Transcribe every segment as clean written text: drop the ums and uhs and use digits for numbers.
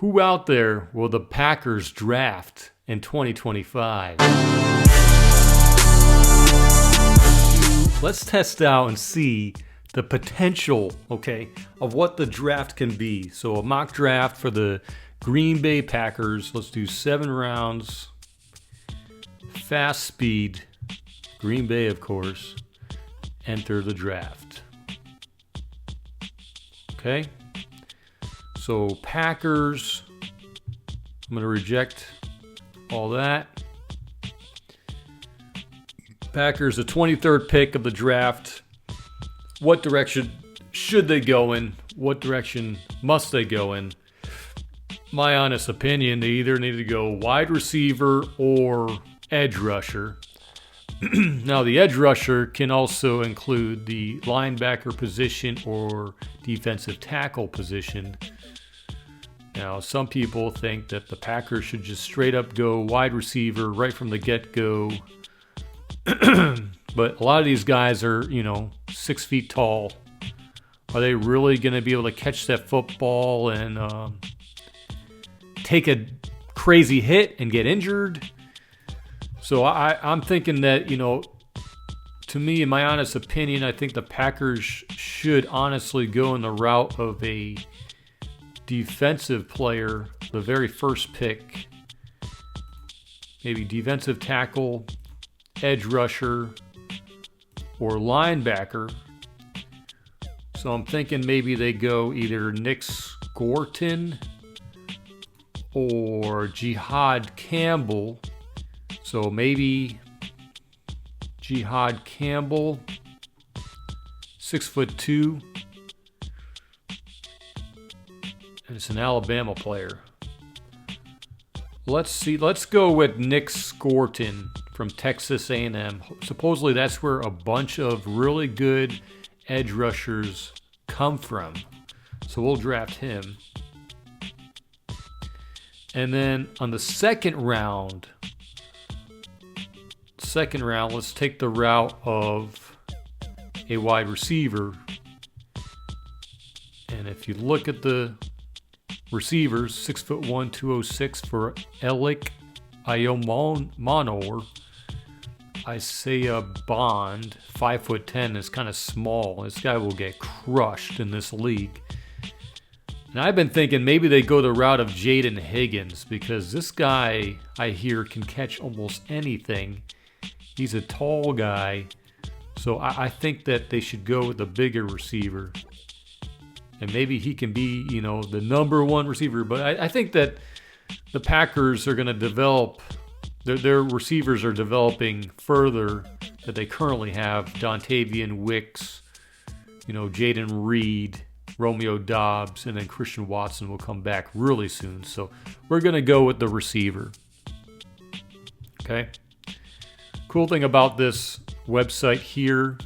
Who out there will the Packers draft in 2025? Let's test out and see the potential, of what the draft can be. So a mock draft for the Green Bay Packers. Let's do 7 rounds. Fast speed. Green Bay, of course. Enter the draft. Okay. So Packers. I'm going to reject all that. Packers, the 23rd pick of the draft. What direction should they go in? What direction must they go in? My honest opinion, they either need to go wide receiver or edge rusher. Now, the edge rusher can also include the linebacker position or defensive tackle position. Now, some people think that the Packers should just straight up go wide receiver right from the get-go. But a lot of these guys are, 6 feet tall. Are they really going to be able to catch that football and take a crazy hit and get injured? So I'm thinking that, to me, in my honest opinion, I think the Packers should honestly go in the route of a defensive player, the very first pick. Maybe defensive tackle, edge rusher, or linebacker. So I'm thinking maybe they go either Nick Scorton or Jihad Campbell. So maybe Jihad Campbell, 6'2", and it's an Alabama player. Let's see. Let's go with Nick Scorton from Texas A&M. Supposedly that's where a bunch of really good edge rushers come from. So we'll draft him. And then on the second round, let's take the route of a wide receiver. And if you look at the receivers, 6'1", 206 for Elik Ayomonor. Isaiah Bond, 5'10", is kind of small. This guy will get crushed in this league. And I've been thinking maybe they go the route of Jaden Higgins, because this guy, I hear, can catch almost anything. He's a tall guy. So I think that they should go with the bigger receiver. And maybe he can be, the number one receiver. But I think that the Packers are going to develop, their receivers are developing further that they currently have. Dontavian Wicks, Jaden Reed, Romeo Dobbs, and then Christian Watson will come back really soon. So we're going to go with the receiver. Okay. Cool thing about this website here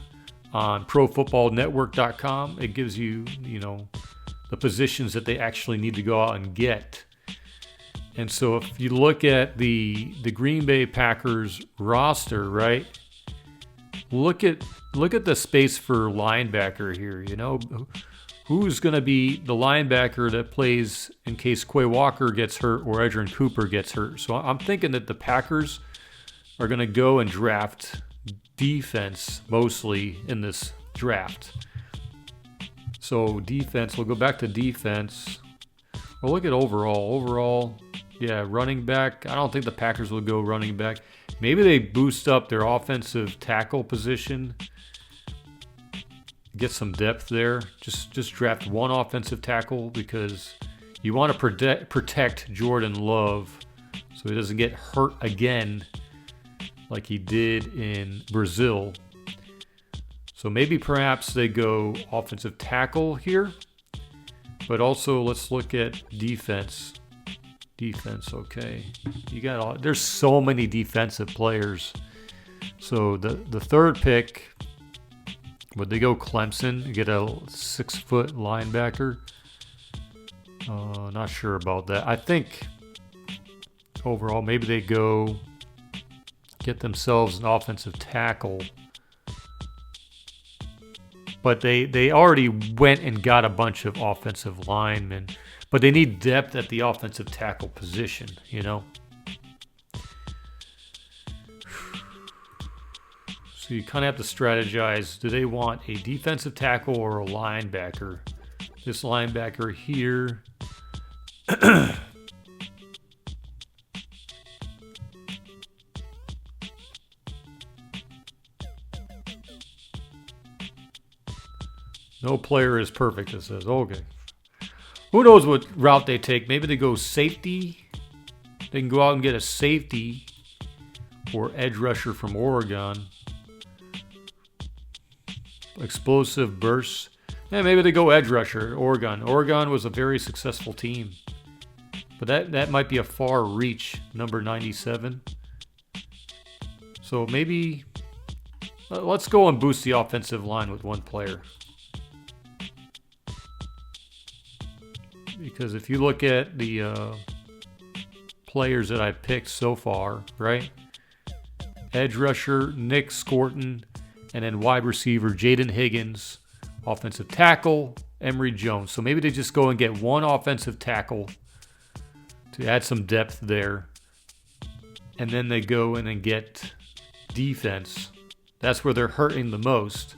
on ProFootballNetwork.com, it gives you, the positions that they actually need to go out and get. And so if you look at the Green Bay Packers roster, right? Look at the space for linebacker here, Who's going to be the linebacker that plays in case Quay Walker gets hurt or Edgerrin Cooper gets hurt? So I'm thinking that the Packers are going to go and draft defense mostly in this draft. So defense, we'll go back to defense. We'll look at overall, running back. I don't think the Packers will go running back. Maybe they boost up their offensive tackle position, get some depth there. Just draft one offensive tackle, because you want to protect Jordan Love so he doesn't get hurt again like he did in Brazil. So maybe perhaps they go offensive tackle here. But also let's look at defense. Okay. There's so many defensive players. So the third pick, would they go Clemson, get a 6-foot linebacker? Not sure about that. I think overall maybe they go get themselves an offensive tackle. But they already went and got a bunch of offensive linemen. But they need depth at the offensive tackle position, you know. So you kind of have to strategize. Do they want a defensive tackle or a linebacker? This linebacker here. No player is perfect, it says. Okay. Who knows what route they take? Maybe they go safety. They can go out and get a safety or edge rusher from Oregon. Explosive bursts. Yeah, maybe they go edge rusher, Oregon. Oregon was a very successful team. But that might be a far reach, number 97. So maybe let's go and boost the offensive line with one player. Because if you look at the players that I picked so far, right? Edge rusher, Nick Scorton, and then wide receiver, Jaden Higgins. Offensive tackle, Emory Jones. So maybe they just go and get one offensive tackle to add some depth there. And then they go in and get defense. That's where they're hurting the most.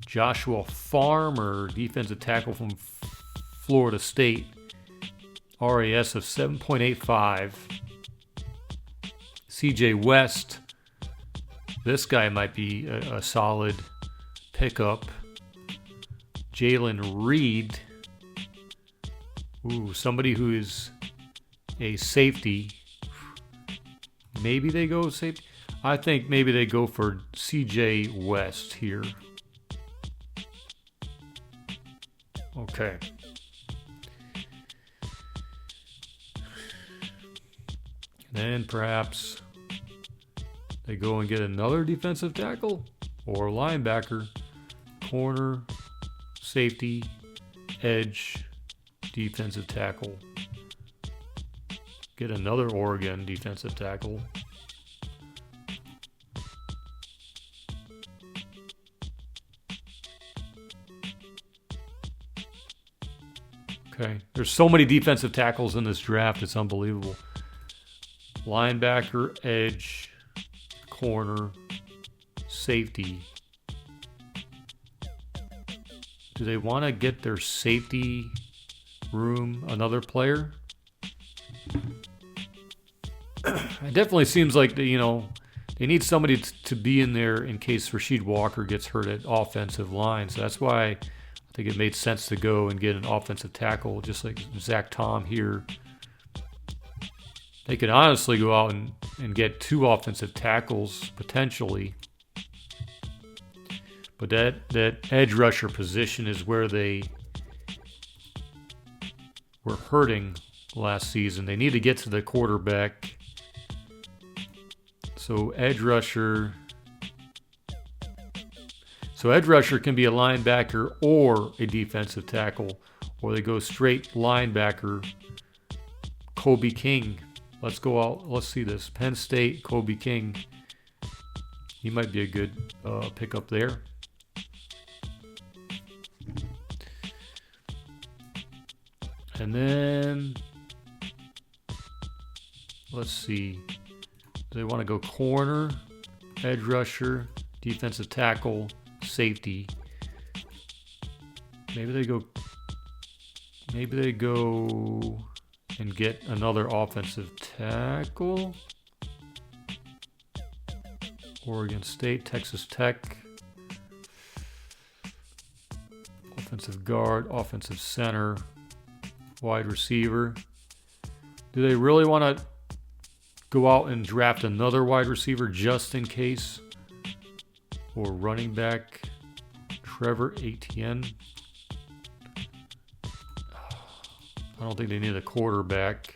Joshua Farmer, defensive tackle from Florida State. RAS of 7.85. CJ West. This guy might be a solid pickup. Jalen Reed. Ooh, somebody who is a safety. Maybe they go safety. I think maybe they go for CJ West here. Okay. Then perhaps they go and get another defensive tackle or linebacker, corner, safety, edge, defensive tackle. Get another Oregon defensive tackle. Okay, there's so many defensive tackles in this draft, it's unbelievable. Linebacker, edge, corner, safety. Do they want to get their safety room another player? It definitely seems like they need somebody to be in there in case Rasheed Walker gets hurt at offensive line. So that's why I think it made sense to go and get an offensive tackle, just like Zach Tom here. They could honestly go out and get two offensive tackles potentially. But that edge rusher position is where they were hurting last season. They need to get to the quarterback. So edge rusher can be a linebacker or a defensive tackle, or they go straight linebacker. Kobe King. Let's go out. Let's see this. Penn State, Kobe King. He might be a good pickup there. And then, let's see. Do they want to go corner, edge rusher, defensive tackle, safety? Maybe they go and get another offensive tackle. Oregon State, Texas Tech. Offensive guard, offensive center, wide receiver. Do they really want to go out and draft another wide receiver just in case? Or running back, Trevor Etienne. I don't think they need a quarterback.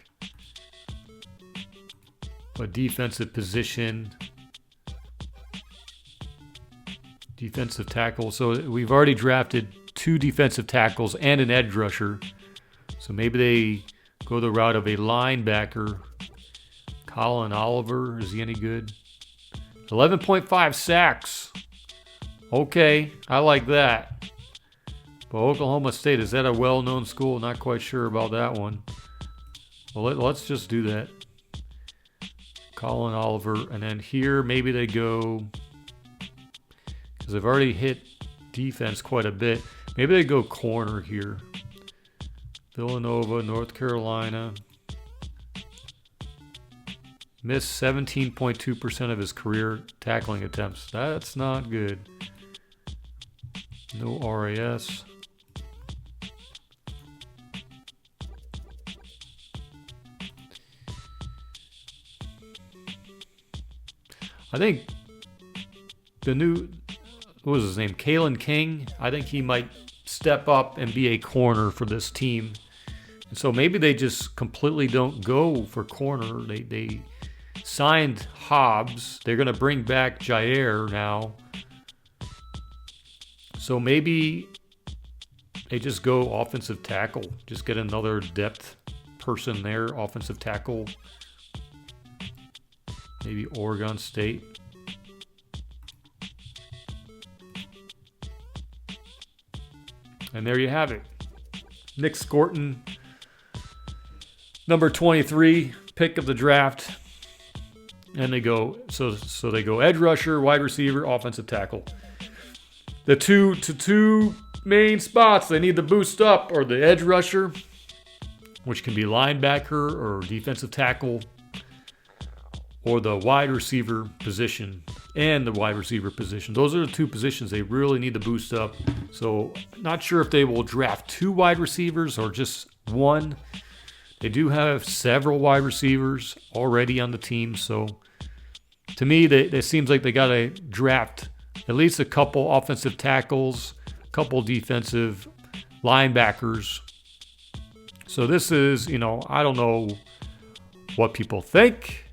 But defensive position, defensive tackle. So we've already drafted two defensive tackles and an edge rusher. So maybe they go the route of a linebacker. Colin Oliver, is he any good? 11.5 sacks. Okay, I like that. But Oklahoma State, is that a well-known school? Not quite sure about that one. Well, let's just do that. Colin Oliver. And then here, maybe they go, because they've already hit defense quite a bit. Maybe they go corner here. Villanova, North Carolina. Missed 17.2% of his career tackling attempts. That's not good. No RAS. I think the new, what was his name? Kalen King. I think he might step up and be a corner for this team. And so maybe they just completely don't go for corner. They signed Hobbs. They're going to bring back Jair now. So maybe they just go offensive tackle. Just get another depth person there, offensive tackle. Maybe Oregon State. And there you have it. Nick Scorton, number 23, pick of the draft. And they go, so they go edge rusher, wide receiver, offensive tackle. The two main spots they need to boost up are the edge rusher, which can be linebacker or defensive tackle, or the wide receiver position and the wide receiver position. Those are the two positions they really need to boost up. So not sure if they will draft 2 wide receivers or just 1. They do have several wide receivers already on the team. So to me, it seems like they got to draft at least a couple offensive tackles, a couple defensive linebackers. So this is, I don't know what people think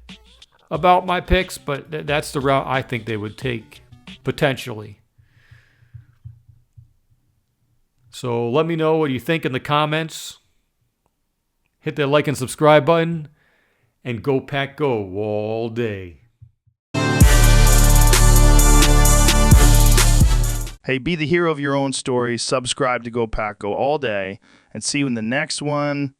about my picks, but that's the route I think they would take, potentially. So let me know what you think in the comments. Hit that like and subscribe button, and go Pack Go all day. Hey, be the hero of your own story. Subscribe to Go Pack Go all day, and see you in the next one.